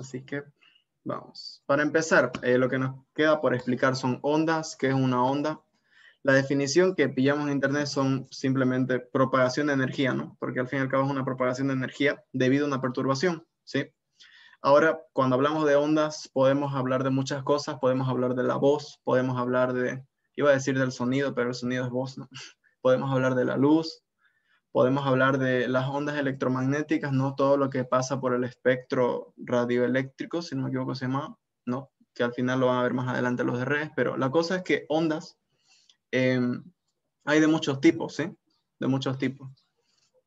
Así que vamos. Para empezar, lo que nos queda por explicar son ondas. ¿Qué es una onda? La definición que pillamos en internet son simplemente propagación de energía, ¿no? Porque al fin y al cabo es una propagación de energía debido a una perturbación, ¿sí? Ahora, cuando hablamos de ondas, podemos hablar de muchas cosas. Podemos hablar de la voz, podemos hablar de, iba a decir del sonido, pero el sonido es voz, ¿no? Podemos hablar de la luz, podemos hablar de las ondas electromagnéticas, no todo lo que pasa por el espectro radioeléctrico, si no me equivoco se llama, ¿no? Que al final lo van a ver más adelante los de redes, pero la cosa es que ondas hay de muchos tipos, ¿sí? De muchos tipos.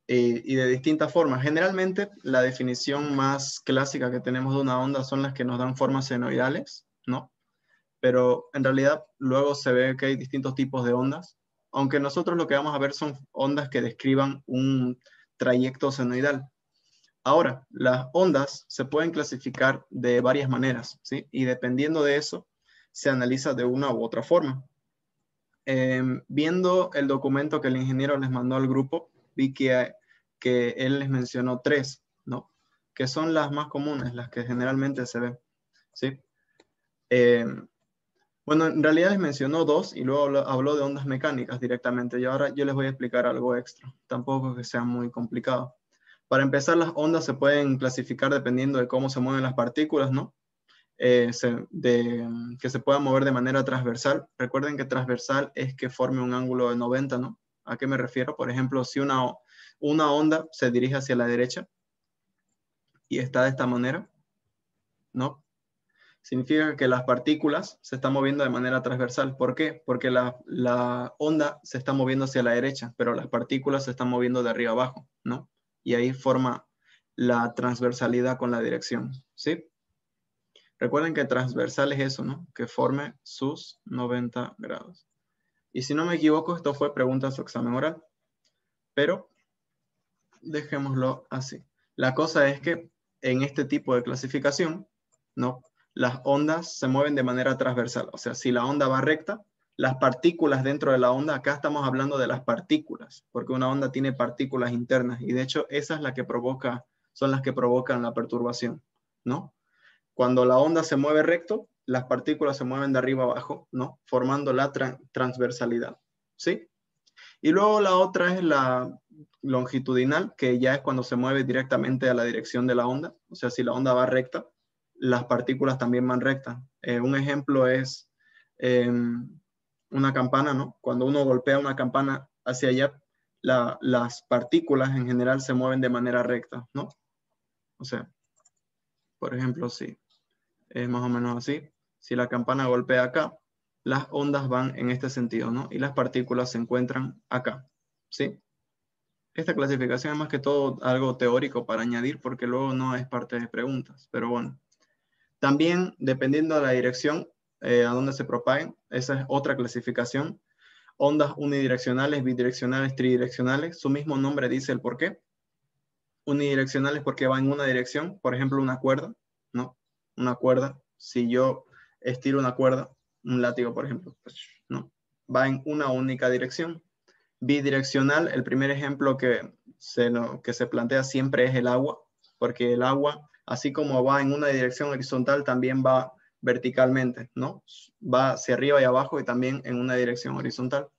Y de distintas formas. Generalmente, la definición más clásica que tenemos de una onda son las que nos dan formas senoidales, ¿no? Pero en realidad luego se ve que hay distintos tipos de ondas, aunque nosotros lo que vamos a ver son ondas que describan un trayecto senoidal. Ahora, las ondas se pueden clasificar de varias maneras, ¿sí? Y dependiendo de eso, se analiza de una u otra forma. Viendo el documento que el ingeniero les mandó al grupo, vi que él les mencionó 3, ¿no? Que son las más comunes, las que generalmente se ven, ¿sí? Bueno, en realidad les mencionó 2 y luego habló de ondas mecánicas directamente. Y ahora yo les voy a explicar algo extra. Tampoco que sea muy complicado. Para empezar, las ondas se pueden clasificar dependiendo de cómo se mueven las partículas, ¿no? Que se pueda mover de manera transversal. Recuerden que transversal es que forme un ángulo de 90, ¿no? ¿A qué me refiero? Por ejemplo, si una onda se dirige hacia la derecha y está de esta manera, ¿no? Significa que las partículas se están moviendo de manera transversal. ¿Por qué? Porque la onda se está moviendo hacia la derecha, pero las partículas se están moviendo de arriba abajo, ¿no? Y ahí forma la transversalidad con la dirección, ¿sí? Recuerden que transversal es eso, ¿no? Que forme sus 90 grados. Y si no me equivoco, esto fue pregunta de su examen oral. Pero dejémoslo así. La cosa es que en este tipo de clasificación, ¿no? Las ondas se mueven de manera transversal. O sea, si la onda va recta, las partículas dentro de la onda, acá estamos hablando de las partículas, porque una onda tiene partículas internas y de hecho esas son las que provocan la perturbación, ¿no? Cuando la onda se mueve recto, las partículas se mueven de arriba abajo, ¿no? Formando la transversalidad, ¿sí? Y luego la otra es la longitudinal, que ya es cuando se mueve directamente a la dirección de la onda. O sea, si la onda va recta, las partículas también van rectas. Un ejemplo es una campana, ¿no? Cuando uno golpea una campana hacia allá, las partículas en general se mueven de manera recta, ¿no? O sea, por ejemplo, sí. Es más o menos así. Si la campana golpea acá, las ondas van en este sentido, ¿no? Y las partículas se encuentran acá, ¿sí? Esta clasificación es más que todo algo teórico para añadir porque luego no es parte de preguntas, pero bueno. También, dependiendo de la dirección a donde se propaguen, esa es otra clasificación. Ondas unidireccionales, bidireccionales, tridireccionales. Su mismo nombre dice el por qué. Unidireccionales porque va en una dirección, por ejemplo, una cuerda, ¿no? Una cuerda, si yo estiro una cuerda, un látigo, por ejemplo, ¿no? Va en una única dirección. Bidireccional, el primer ejemplo que se plantea siempre es el agua, porque el agua, así como va en una dirección horizontal, también va verticalmente, ¿no? Va hacia arriba y abajo y también en una dirección horizontal.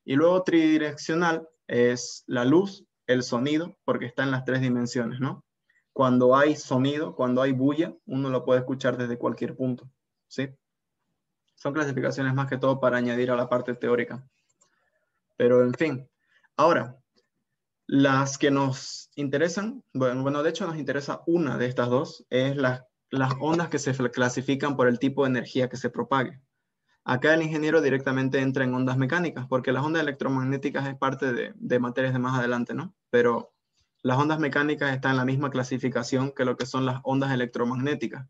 Y luego tridireccional es la luz, el sonido, porque está en las 3 dimensiones, ¿no? Cuando hay sonido, cuando hay bulla, uno lo puede escuchar desde cualquier punto, ¿sí? Son clasificaciones más que todo para añadir a la parte teórica. Pero en fin, ahora, las que nos interesan, bueno, de hecho nos interesa una de estas dos, es las ondas que se clasifican por el tipo de energía que se propague. Acá el ingeniero directamente entra en ondas mecánicas, porque las ondas electromagnéticas es parte de materias de más adelante, ¿no? Pero las ondas mecánicas están en la misma clasificación que lo que son las ondas electromagnéticas.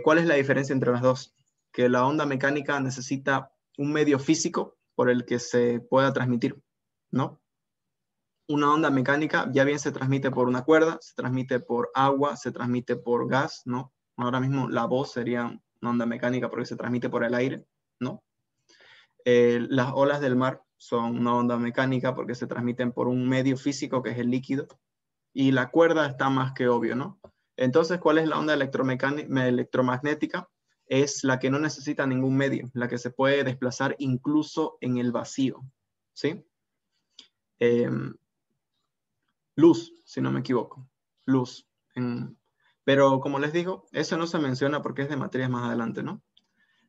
¿Cuál es la diferencia entre las dos? Que la onda mecánica necesita un medio físico por el que se pueda transmitir, ¿no? Una onda mecánica ya bien se transmite por una cuerda, se transmite por agua, se transmite por gas, ¿no? Ahora mismo la voz sería una onda mecánica porque se transmite por el aire, ¿no? Las olas del mar son una onda mecánica porque se transmiten por un medio físico que es el líquido. Y la cuerda está más que obvio, ¿no? Entonces, ¿cuál es la onda electromagnética? Es la que no necesita ningún medio, la que se puede desplazar incluso en el vacío, ¿sí? Luz, si no me equivoco, luz. Pero como les digo, eso no se menciona porque es de materias más adelante, ¿no?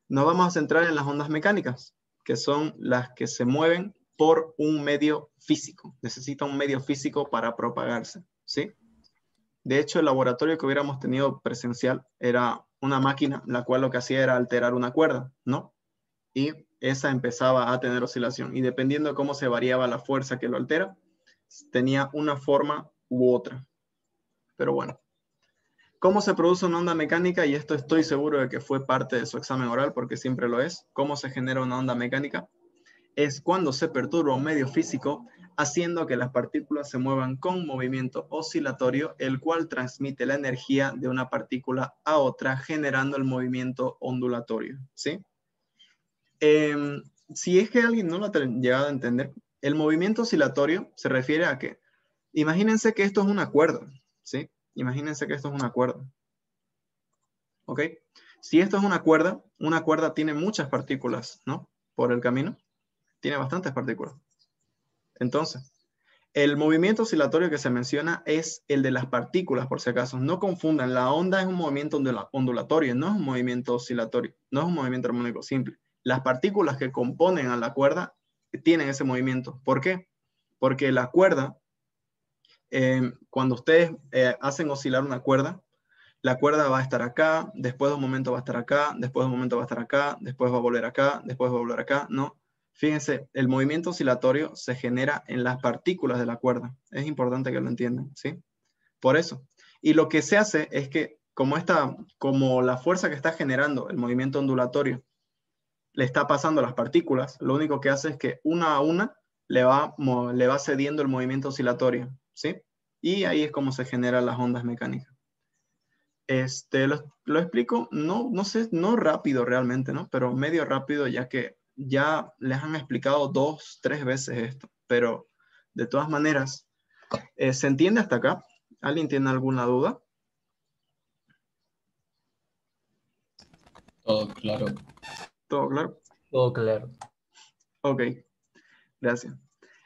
Nos vamos a centrar en las ondas mecánicas, que son las que se mueven por un medio físico. Necesita un medio físico para propagarse, ¿sí? De hecho, el laboratorio que hubiéramos tenido presencial era una máquina, la cual lo que hacía era alterar una cuerda, ¿no? Y esa empezaba a tener oscilación. Y dependiendo de cómo se variaba la fuerza que lo altera, tenía una forma u otra. Pero bueno, ¿cómo se produce una onda mecánica? Y esto estoy seguro de que fue parte de su examen oral, porque siempre lo es. ¿Cómo se genera una onda mecánica? Es cuando se perturba un medio físico, haciendo que las partículas se muevan con movimiento oscilatorio, el cual transmite la energía de una partícula a otra, generando el movimiento ondulatorio, ¿sí? Si es que alguien no lo ha llegado a entender, el movimiento oscilatorio se refiere a que, imagínense que esto es una cuerda, ¿sí? Imagínense que esto es una cuerda, ¿ok? Si esto es una cuerda tiene muchas partículas, ¿no? Por el camino, tiene bastantes partículas. Entonces, el movimiento oscilatorio que se menciona es el de las partículas, por si acaso. No confundan, la onda es un movimiento ondulatorio, no es un movimiento oscilatorio, no es un movimiento armónico simple. Las partículas que componen a la cuerda tienen ese movimiento. ¿Por qué? Porque la cuerda, cuando ustedes hacen oscilar una cuerda, la cuerda va a estar acá, después de un momento va a estar acá, después de un momento va a estar acá, después va a volver acá, después va a volver acá, ¿no? Fíjense, el movimiento oscilatorio se genera en las partículas de la cuerda. Es importante que lo entiendan, ¿sí? Por eso. Y lo que se hace es que, como la fuerza que está generando el movimiento ondulatorio le está pasando a las partículas, lo único que hace es que una a una le va cediendo el movimiento oscilatorio, ¿sí? Y ahí es como se generan las ondas mecánicas. Lo explico, no sé, no rápido realmente, ¿no? Pero medio rápido, ya que ya les han explicado 2, 3 veces esto. Pero de todas maneras, ¿se entiende hasta acá? ¿Alguien tiene alguna duda? Todo claro. ¿Todo claro? Todo claro. Ok, gracias.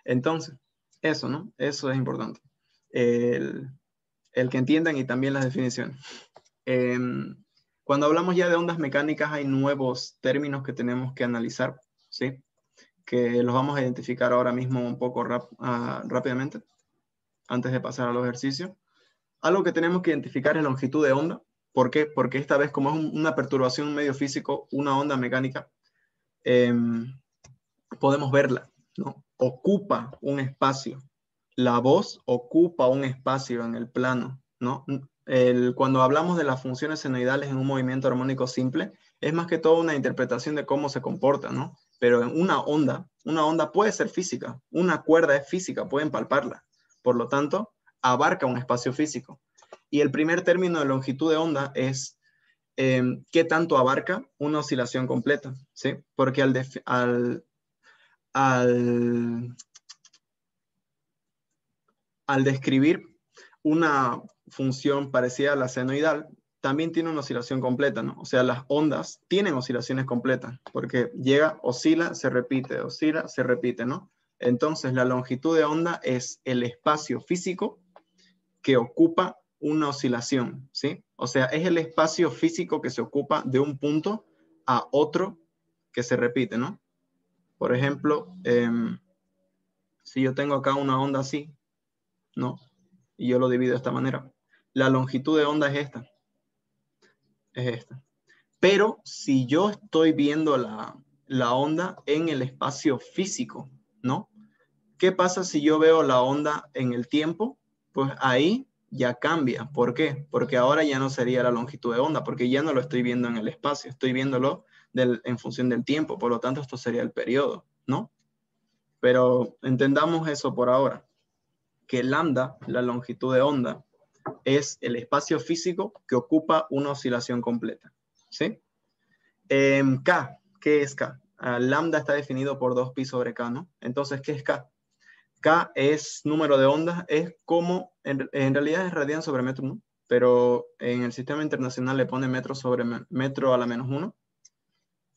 Entonces, eso, ¿no? Eso es importante. El que entiendan y también las definiciones. Cuando hablamos ya de ondas mecánicas, hay nuevos términos que tenemos que analizar, ¿sí? Que los vamos a identificar ahora mismo un poco rápidamente, antes de pasar al ejercicio. Algo que tenemos que identificar es longitud de onda. ¿Por qué? Porque esta vez, como es una perturbación medio físico, una onda mecánica, podemos verla, ¿no? Ocupa un espacio. La voz ocupa un espacio en el plano, ¿no? Cuando hablamos de las funciones senoidales en un movimiento armónico simple, es más que todo una interpretación de cómo se comporta, ¿no? Pero en una onda puede ser física, una cuerda es física, pueden palparla. Por lo tanto, abarca un espacio físico. Y el primer término de longitud de onda es qué tanto abarca una oscilación completa, ¿sí? Porque al describir una función parecida a la senoidal, también tiene una oscilación completa, ¿no? O sea, las ondas tienen oscilaciones completas, porque llega, oscila, se repite, ¿no? Entonces, la longitud de onda es el espacio físico que ocupa una oscilación, ¿sí? O sea, es el espacio físico que se ocupa de un punto a otro que se repite, ¿no? Por ejemplo, si yo tengo acá una onda así, ¿no? Y yo lo divido de esta manera. La longitud de onda es esta. Pero si yo estoy viendo la onda en el espacio físico, ¿no? ¿Qué pasa si yo veo la onda en el tiempo? Pues ahí ya cambia. ¿Por qué? Porque ahora ya no sería la longitud de onda, porque ya no lo estoy viendo en el espacio, estoy viéndolo en función del tiempo. Por lo tanto, esto sería el periodo, ¿no? Pero entendamos eso por ahora, que lambda, la longitud de onda, es el espacio físico que ocupa una oscilación completa, ¿sí? K, ¿qué es K? Lambda está definido por 2pi sobre K, ¿no? Entonces, ¿qué es K? K es número de ondas, es como, en realidad es radian sobre metro, ¿no? pero en el sistema internacional le pone metro sobre metro a la -1,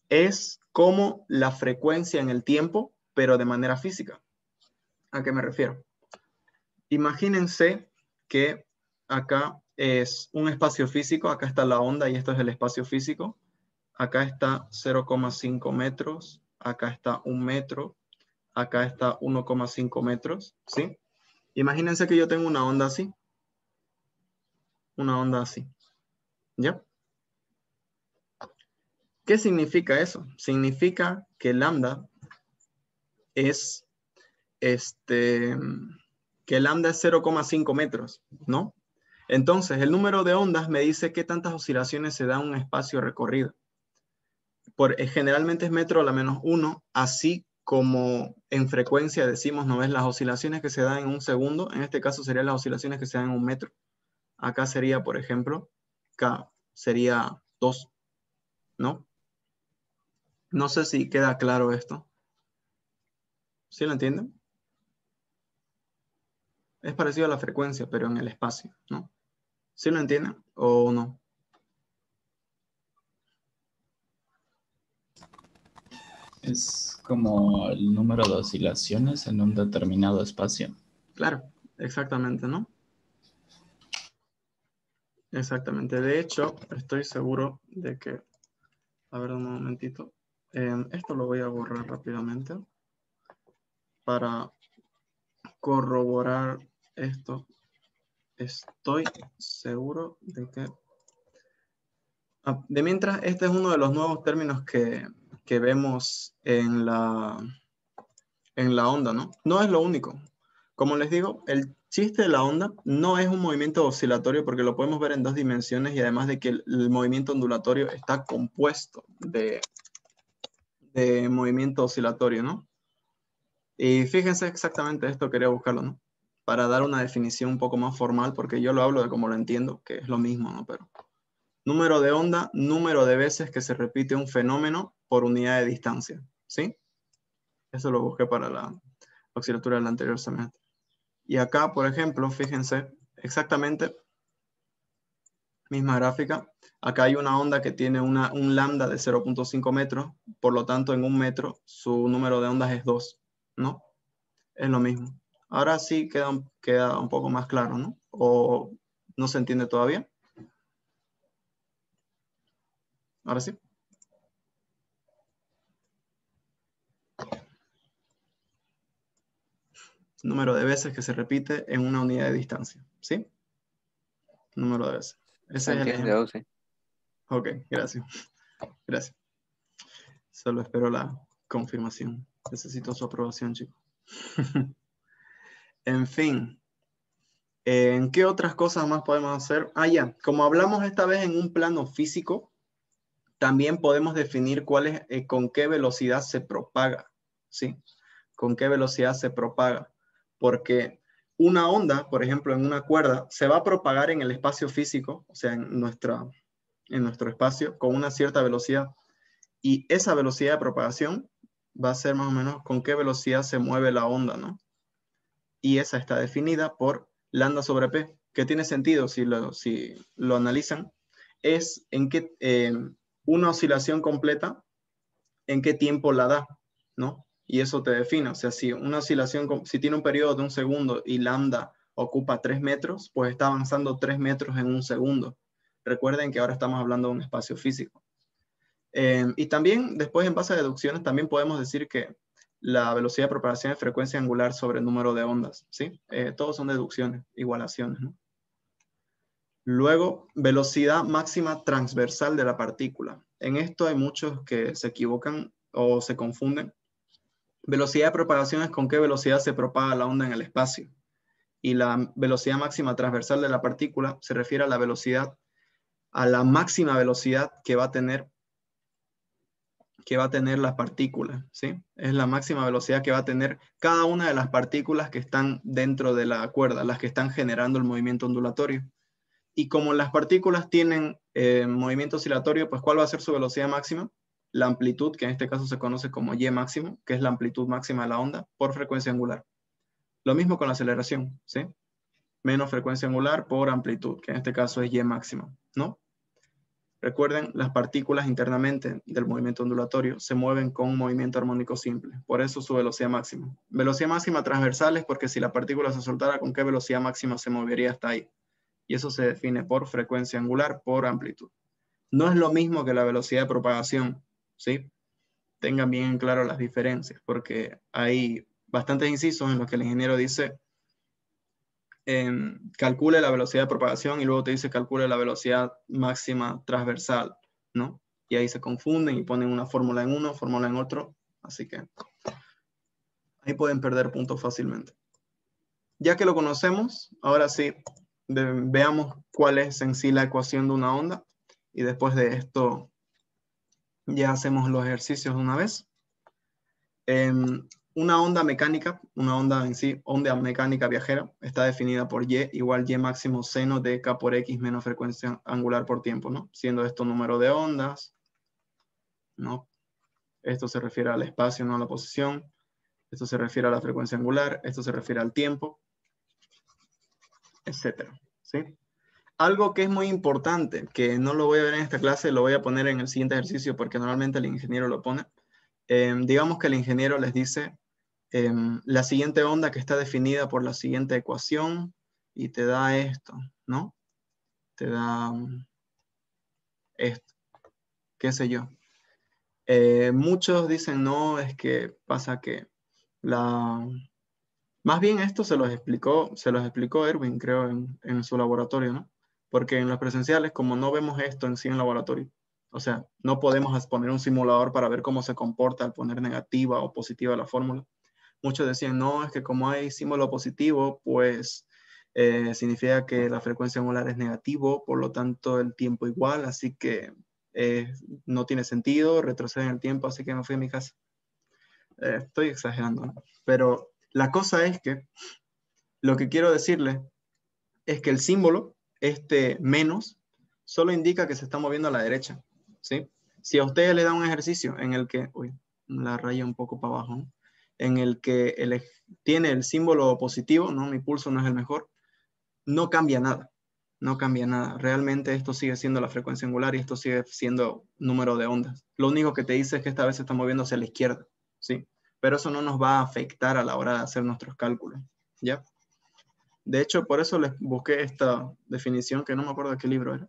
es como la frecuencia en el tiempo, pero de manera física. ¿A qué me refiero? Imagínense que acá es un espacio físico, acá está la onda y esto es el espacio físico. Acá está 0,5 metros, acá está 1 metro, acá está 1,5 metros, ¿sí? Imagínense que yo tengo una onda así. Una onda así, ¿ya? ¿Qué significa eso? Significa que lambda es, que lambda es 0,5 metros, ¿no? Entonces, el número de ondas me dice qué tantas oscilaciones se da en un espacio recorrido. Generalmente es metro a la -1, así como en frecuencia decimos, ¿no ves? Las oscilaciones que se dan en un segundo, en este caso serían las oscilaciones que se dan en 1 metro. Acá sería, por ejemplo, K sería 2, ¿no? No sé si queda claro esto. ¿Sí lo entienden? Es parecido a la frecuencia, pero en el espacio, ¿no? ¿Sí lo entienden o no? Es como el número de oscilaciones en un determinado espacio. Claro, exactamente, ¿no? Exactamente. De hecho, estoy seguro de que... A ver, un momentito. Esto lo voy a borrar rápidamente para corroborar esto. Estoy seguro de que... de mientras, este es uno de los nuevos términos que vemos en la onda, ¿no? No es lo único. Como les digo, el chiste de la onda no es un movimiento oscilatorio porque lo podemos ver en 2 dimensiones y además de que el movimiento ondulatorio está compuesto de movimiento oscilatorio, ¿no? Y fíjense exactamente esto, quería buscarlo, ¿no? Para dar una definición un poco más formal, porque yo lo hablo de como lo entiendo, que es lo mismo, ¿no? Pero número de onda, número de veces que se repite un fenómeno por unidad de distancia, ¿sí? Eso lo busqué para la oscilatura del anterior semestre. Y acá, por ejemplo, fíjense, exactamente, misma gráfica. Acá hay una onda que tiene un lambda de 0,5 metros, por lo tanto, en 1 metro, su número de ondas es 2, ¿no? Es lo mismo. Ahora sí queda un poco más claro, ¿no? ¿O no se entiende todavía? Ahora sí. Número de veces que se repite en una unidad de distancia, ¿sí? Número de veces. Se Ese es el entiende, ejemplo. sí. Ok, gracias. Gracias. Solo espero la confirmación. Necesito su aprobación, chicos. En fin. ¿En qué otras cosas más podemos hacer? Ah, ya. Como hablamos esta vez en un plano físico, también podemos definir con qué velocidad se propaga, ¿sí? Con qué velocidad se propaga. Porque una onda, por ejemplo, en una cuerda, se va a propagar en el espacio físico, o sea, en nuestro espacio, con una cierta velocidad. Y esa velocidad de propagación va a ser más o menos con qué velocidad se mueve la onda, ¿no? Y esa está definida por lambda sobre P, que tiene sentido si lo analizan, es en qué una oscilación completa, en qué tiempo la da, ¿no? Y eso te define, o sea, si una oscilación, si tiene un periodo de 1 segundo y lambda ocupa 3 metros, pues está avanzando 3 metros en 1 segundo. Recuerden que ahora estamos hablando de un espacio físico. Y también, después en base a deducciones, también podemos decir que la velocidad de propagación es frecuencia angular sobre el número de ondas, ¿sí? Todos son deducciones, igualaciones, ¿no? Luego, velocidad máxima transversal de la partícula. En esto hay muchos que se equivocan o se confunden. Velocidad de propagación es con qué velocidad se propaga la onda en el espacio. Y la velocidad máxima transversal de la partícula se refiere a la velocidad, a la máxima velocidad que va a tener la partícula, ¿sí? Es la máxima velocidad que va a tener cada una de las partículas que están dentro de la cuerda, las que están generando el movimiento ondulatorio. Y como las partículas tienen movimiento oscilatorio, pues ¿cuál va a ser su velocidad máxima? La amplitud, que en este caso se conoce como Y máximo, que es la amplitud máxima de la onda por frecuencia angular. Lo mismo con la aceleración, ¿sí? menos frecuencia angular por amplitud, que en este caso es y máxima, ¿no? Recuerden, las partículas internamente del movimiento ondulatorio se mueven con un movimiento armónico simple, por eso su velocidad máxima. Velocidad máxima transversal es porque si la partícula se soltara, ¿con qué velocidad máxima se movería hasta ahí? Y eso se define por frecuencia angular por amplitud. No es lo mismo que la velocidad de propagación, ¿sí? Tengan bien claro las diferencias, porque hay bastantes incisos en los que el ingeniero dice calcule la velocidad de propagación y luego te dice calcule la velocidad máxima transversal, ¿no? Y ahí se confunden y ponen una fórmula en uno, fórmula en otro, así que ahí pueden perder puntos fácilmente. Ya que lo conocemos, ahora sí, veamos cuál es en sí la ecuación de una onda y después de esto ya hacemos los ejercicios de una vez. Una onda mecánica, una onda en sí, onda mecánica viajera, está definida por Y igual Y máximo seno de K por X menos frecuencia angular por tiempo, ¿no? Siendo esto número de ondas, ¿no? Esto se refiere al espacio, no a la posición. Esto se refiere a la frecuencia angular. Esto se refiere al tiempo, etcétera, ¿sí? Algo que es muy importante, que no lo voy a ver en esta clase, lo voy a poner en el siguiente ejercicio porque normalmente el ingeniero lo pone. Digamos que el ingeniero les dice la siguiente onda que está definida por la siguiente ecuación y te da esto, ¿no? Te da esto, qué sé yo. Muchos dicen, no, es que pasa que Más bien esto se los explicó Erwin, creo, en su laboratorio, ¿no? Porque en los presenciales, como no vemos esto en sí en laboratorio, o sea, no podemos poner un simulador para ver cómo se comporta al poner negativa o positiva la fórmula. Muchos decían, no, es que como hay símbolo positivo, pues significa que la frecuencia angular es negativo, por lo tanto el tiempo igual, así que no tiene sentido, retrocede en el tiempo, así que me fui a mi casa. Estoy exagerando, ¿no? Pero la cosa es que lo que quiero decirles es que el símbolo, este menos, solo indica que se está moviendo a la derecha, ¿sí? Si a ustedes le dan un ejercicio en el que, uy, la raya un poco para abajo, ¿no? En el que tiene el símbolo positivo, ¿no? Mi pulso no es el mejor, no cambia nada, no cambia nada. Realmente esto sigue siendo la frecuencia angular y esto sigue siendo número de ondas. Lo único que te dice es que esta vez se está moviendo hacia la izquierda, ¿sí? Pero eso no nos va a afectar a la hora de hacer nuestros cálculos, ¿ya? De hecho, por eso les busqué esta definición, que no me acuerdo de qué libro era,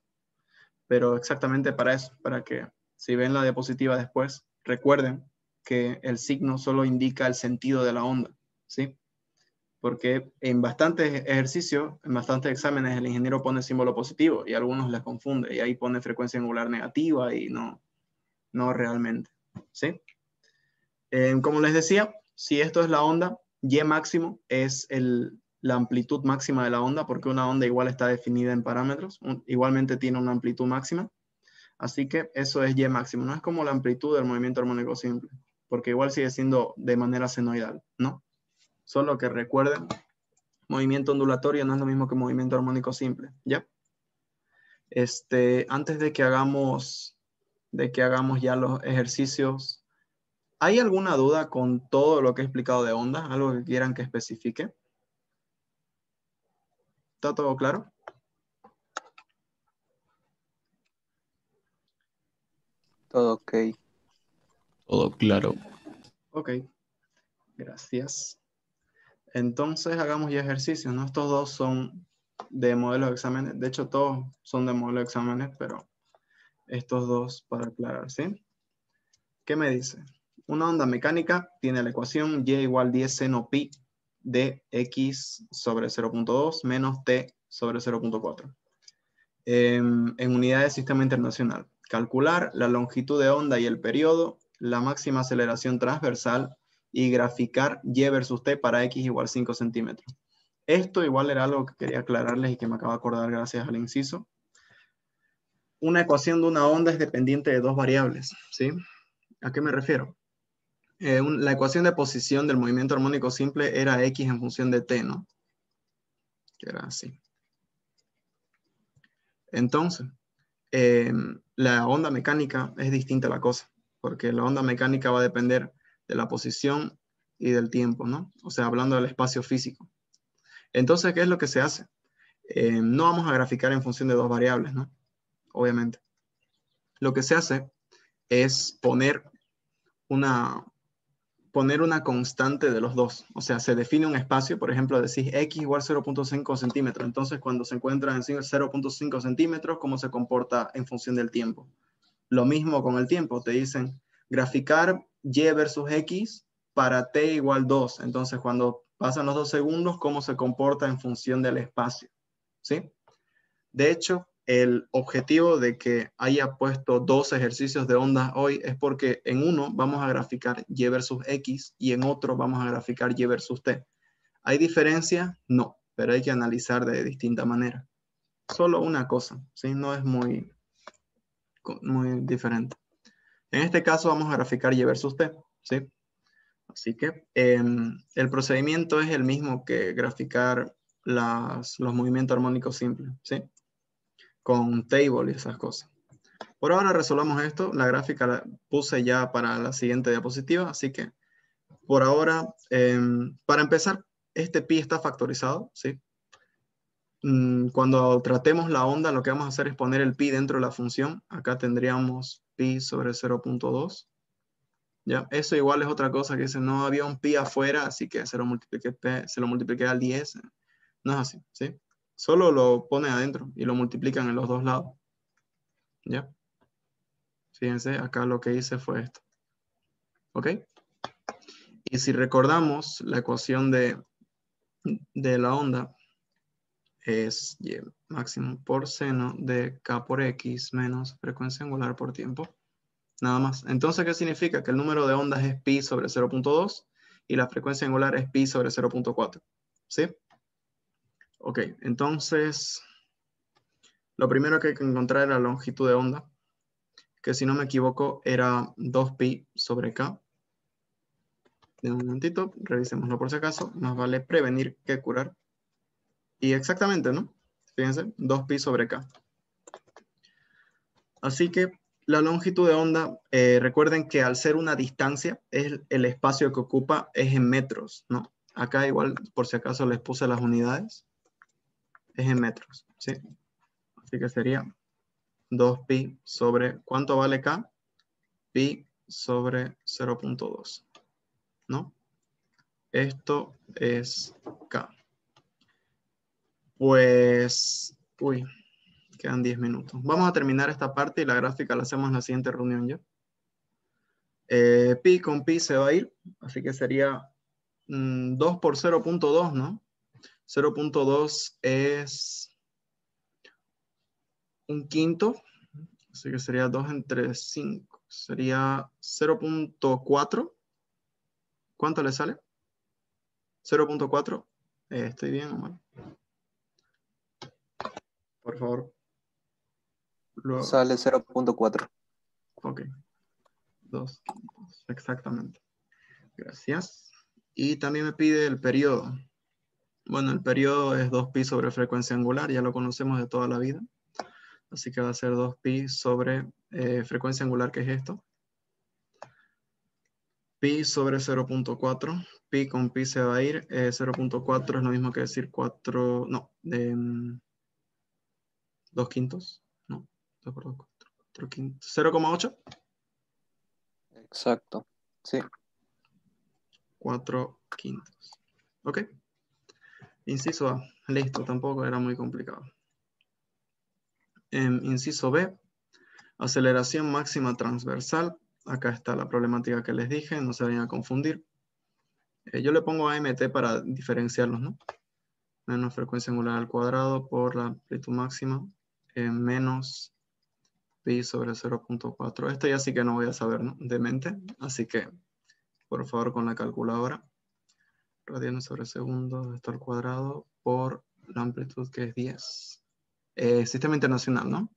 pero exactamente para eso, para que si ven la diapositiva después, recuerden que el signo solo indica el sentido de la onda, ¿sí? Porque en bastantes ejercicios, en bastantes exámenes, el ingeniero pone símbolo positivo y a algunos les confunde, y ahí pone frecuencia angular negativa y no realmente, ¿sí? Como les decía, si esto es la onda, Y máximo es la amplitud máxima de la onda, porque una onda igual está definida en parámetros, igualmente tiene una amplitud máxima, así que eso es Y máximo, no es como la amplitud del movimiento armónico simple, porque igual sigue siendo de manera senoidal, ¿no? Solo que recuerden, movimiento ondulatorio no es lo mismo que movimiento armónico simple, ¿ya? Antes de que hagamos ya los ejercicios, ¿hay alguna duda con todo lo que he explicado de ondas? ¿Algo que quieran que especifique? ¿Está todo claro? Todo ok. Todo claro. Ok, gracias. Entonces hagamos ya ejercicios, ¿no? Estos dos son de modelo de exámenes. De hecho, todos son de modelo de exámenes, pero estos dos para aclarar, ¿sí? ¿Qué me dice? Una onda mecánica tiene la ecuación Y igual 10 seno pi de X sobre 0.2 menos T sobre 0.4. En unidades de sistema internacional. Calcular la longitud de onda y el periodo, la máxima aceleración transversal y graficar Y versus T para X igual 5 centímetros. Esto igual era algo que quería aclararles y que me acabo de acordar gracias al inciso. Una ecuación de una onda es dependiente de dos variables, ¿sí? ¿A qué me refiero? La ecuación de posición del movimiento armónico simple era X en función de T, ¿no? Que era así. Entonces, la onda mecánica es distinta a la cosa, porque la onda mecánica va a depender de la posición y del tiempo, ¿no? O sea, hablando del espacio físico. Entonces, ¿qué es lo que se hace? no vamos a graficar en función de dos variables, ¿no? Obviamente. Lo que se hace es poner una constante de los dos. O sea, se define un espacio, por ejemplo, decís x igual 0.5 centímetros. Entonces, cuando se encuentra en 0.5 centímetros, ¿cómo se comporta en función del tiempo? Lo mismo con el tiempo. Te dicen graficar y versus x para t igual 2. Entonces, cuando pasan los 2 segundos, ¿cómo se comporta en función del espacio? ¿Sí? De hecho, el objetivo de que haya puesto dos ejercicios de ondas hoy es porque en uno vamos a graficar y versus x y en otro vamos a graficar y versus t. ¿Hay diferencia? No, pero hay que analizar de distinta manera. Solo una cosa, ¿sí? No es muy diferente. En este caso vamos a graficar y versus t, ¿sí? Así que el procedimiento es el mismo que graficar los movimientos armónicos simples, ¿sí? Con table y esas cosas. Por ahora resolvamos esto. La gráfica la puse ya para la siguiente diapositiva, así que por ahora, para empezar, este pi está factorizado, ¿sí? Cuando tratemos la onda, lo que vamos a hacer es poner el pi dentro de la función. Acá tendríamos pi sobre 0.2. ¿Ya? Eso igual es otra cosa que dice, no había un pi afuera, así que se lo multipliqué al 10. No es así, ¿sí? Solo lo pone adentro y lo multiplican en los dos lados. ¿Ya? Fíjense, acá lo que hice fue esto. ¿Ok? Y si recordamos, la ecuación de la onda es y máximo por seno de k por x menos frecuencia angular por tiempo. Nada más. Entonces, ¿qué significa? Que el número de ondas es pi sobre 0.2 y la frecuencia angular es pi sobre 0.4. ¿Sí? Ok, entonces, lo primero que hay que encontrar es la longitud de onda, que si no me equivoco era 2pi sobre k. De un momentito, revisémoslo por si acaso. Más vale prevenir que curar. Y exactamente, ¿no? Fíjense, 2pi sobre k. Así que la longitud de onda, recuerden que al ser una distancia, el espacio que ocupa es en metros, ¿no? Acá igual, por si acaso les puse las unidades, es en metros, ¿sí? Así que sería 2pi sobre, ¿cuánto vale k? Pi sobre 0.2, ¿no? Esto es k. Pues, uy, quedan 10 minutos. Vamos a terminar esta parte y la gráfica la hacemos en la siguiente reunión ya. Pi con pi se va a ir, así que sería 2 por 0.2, ¿no? 0.2 es un quinto, así que sería 2 entre 5, sería 0.4. ¿Cuánto le sale? 0.4. ¿Estoy bien o mal? Por favor. Sale 0.4. Ok. 2 quintos, exactamente. Gracias. Y también me pide el periodo. Bueno, el periodo es 2pi sobre frecuencia angular, ya lo conocemos de toda la vida. Así que va a ser 2pi sobre frecuencia angular, que es esto. Pi sobre 0.4. Pi con pi se va a ir. 0.4 es lo mismo que decir 4, no, 2 quintos. No, 2 por 2, 4 quintos. 0,8. Exacto. Sí. 4 quintos. Ok. Inciso A. Listo, tampoco era muy complicado. Inciso B. Aceleración máxima transversal. Acá está la problemática que les dije, no se vayan a confundir. Yo le pongo AMT para diferenciarlos, ¿no? Menos frecuencia angular al cuadrado por la amplitud máxima, menos pi sobre 0.4. Esto ya sí que no voy a saber, ¿no? De mente, así que por favor con la calculadora. Radianes sobre segundo, esto al cuadrado por la amplitud que es 10. Sistema internacional, ¿no?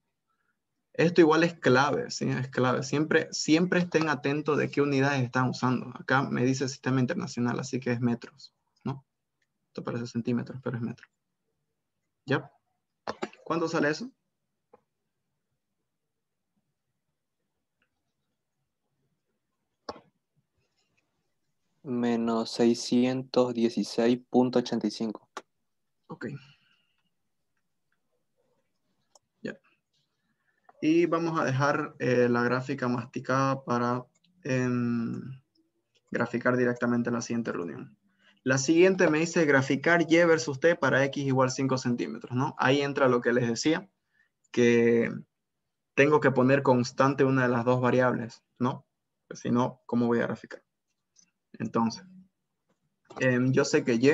Esto igual es clave, ¿sí? Es clave. Siempre estén atentos de qué unidades están usando. Acá me dice sistema internacional, así que es metros, ¿no? Esto parece centímetros, pero es metro. ¿Ya? ¿Cuánto sale eso? Menos 616.85. Ok. Y vamos a dejar la gráfica masticada para graficar directamente en la siguiente reunión. La siguiente me dice graficar Y versus T para X igual 5 centímetros, ¿no? Ahí entra lo que les decía, que tengo que poner constante una de las dos variables, ¿no? Pues si no, ¿cómo voy a graficar? Entonces, yo sé que Y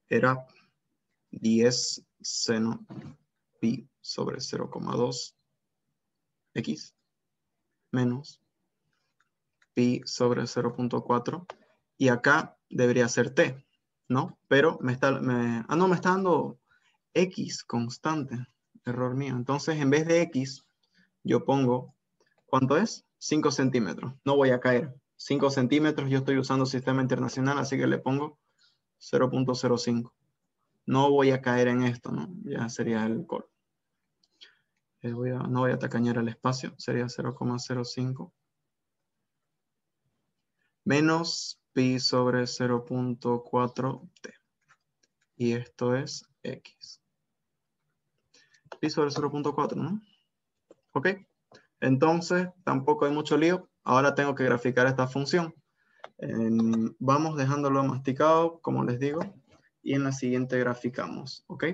era 10 seno pi sobre 0,2 X menos pi sobre 0,4 y acá debería ser T, ¿no? Pero me está dando X constante, error mío. Entonces, en vez de X, yo pongo, ¿cuánto es? 5 centímetros. No voy a caer. 5 centímetros, yo estoy usando sistema internacional, así que le pongo 0,05. No voy a caer en esto, ¿no? Ya sería el col. No voy a tacañar el espacio, sería 0,05 menos pi sobre 0,4t. Y esto es x. Pi sobre 0,4, ¿no? Ok. Entonces, tampoco hay mucho lío. Ahora tengo que graficar esta función. Vamos dejándolo masticado, como les digo. Y en la siguiente graficamos, ¿ok?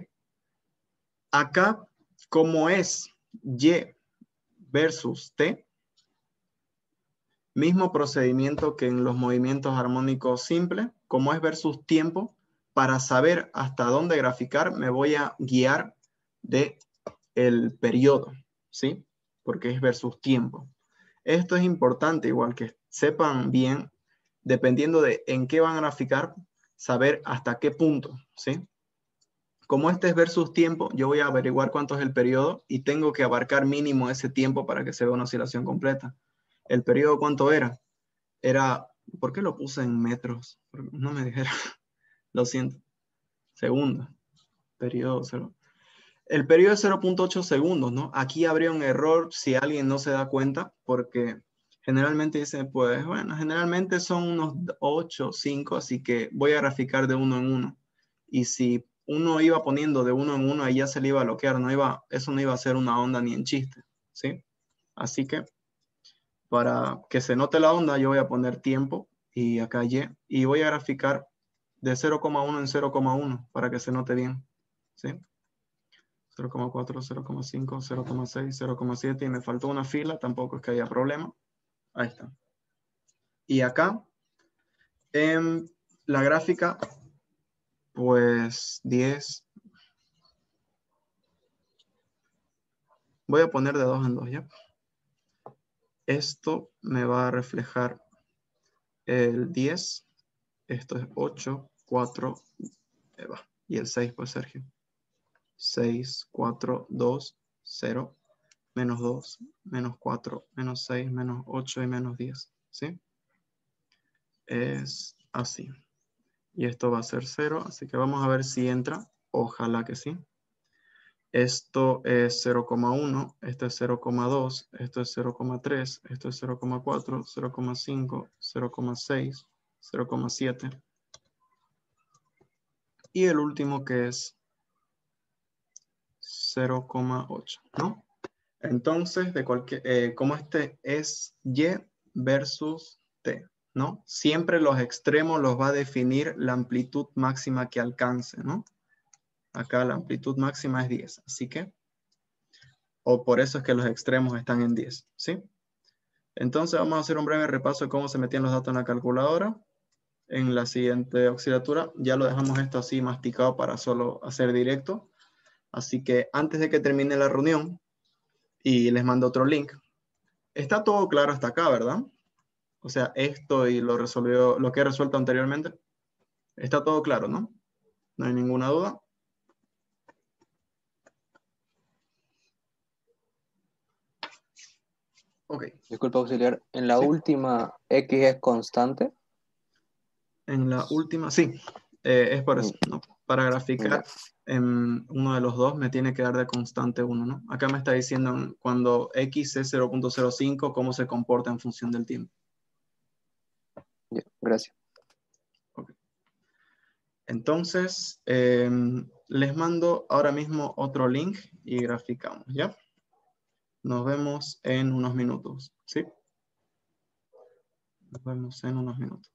Acá, como es y versus t, mismo procedimiento que en los movimientos armónicos simples, como es versus tiempo, para saber hasta dónde graficar, me voy a guiar de el periodo, ¿sí? Porque es versus tiempo. Esto es importante, igual que sepan bien, dependiendo de en qué van a graficar, saber hasta qué punto, ¿sí? Como este es versus tiempo, yo voy a averiguar cuánto es el periodo y tengo que abarcar mínimo ese tiempo para que se vea una oscilación completa. ¿El periodo cuánto era? Era, ¿por qué lo puse en metros? No me dijera, lo siento. Segundos. Periodo 0. El periodo es 0,8 segundos, ¿no? Aquí habría un error si alguien no se da cuenta, porque generalmente dicen, pues, bueno, generalmente son unos 8, 5, así que voy a graficar de uno en uno. Y si uno iba poniendo de uno en uno, ahí ya se le iba a bloquear, eso no iba a ser una onda ni en chiste, ¿sí? Así que, para que se note la onda, yo voy a poner tiempo y acá y voy a graficar de 0,1 en 0,1 para que se note bien, ¿sí? 0,4, 0,5, 0,6, 0,7 y me faltó una fila, tampoco es que haya problema. Ahí está. Y acá, en la gráfica, pues 10. Voy a poner de 2 en 2, ¿ya? Esto me va a reflejar el 10. Esto es 8, 4, y el 6, pues Sergio. 6, 4, 2, 0, menos 2, menos 4, menos 6, menos 8 y menos 10, ¿sí? Es así. Y esto va a ser 0, así que vamos a ver si entra. Ojalá que sí. Esto es 0,1, esto es 0,2, esto es 0,3, esto es 0,4, 0,5, 0,6, 0,7. Y el último que es 0,8, ¿no? Entonces, como este es Y versus T, ¿no? Siempre los extremos los va a definir la amplitud máxima que alcance, ¿no? Acá la amplitud máxima es 10, así que, o por eso es que los extremos están en 10, ¿sí? Entonces vamos a hacer un breve repaso de cómo se metían los datos en la calculadora. En la siguiente auxiliatura ya lo dejamos esto así masticado para solo hacer directo. Así que antes de que termine la reunión y les mando otro link, está todo claro hasta acá, ¿verdad? O sea, esto y lo que he resuelto anteriormente. Está todo claro, ¿no? No hay ninguna duda. Ok. Disculpa, auxiliar. En la Sí. última, ¿X es constante? En la última, sí. Es por eso, ¿no? Para graficar en uno de los dos me tiene que dar de constante 1, ¿no? Acá me está diciendo cuando X es 0,05, cómo se comporta en función del tiempo. Ya, gracias. Okay. Entonces, les mando ahora mismo otro link y graficamos, ¿ya? Nos vemos en unos minutos, ¿sí? Nos vemos en unos minutos.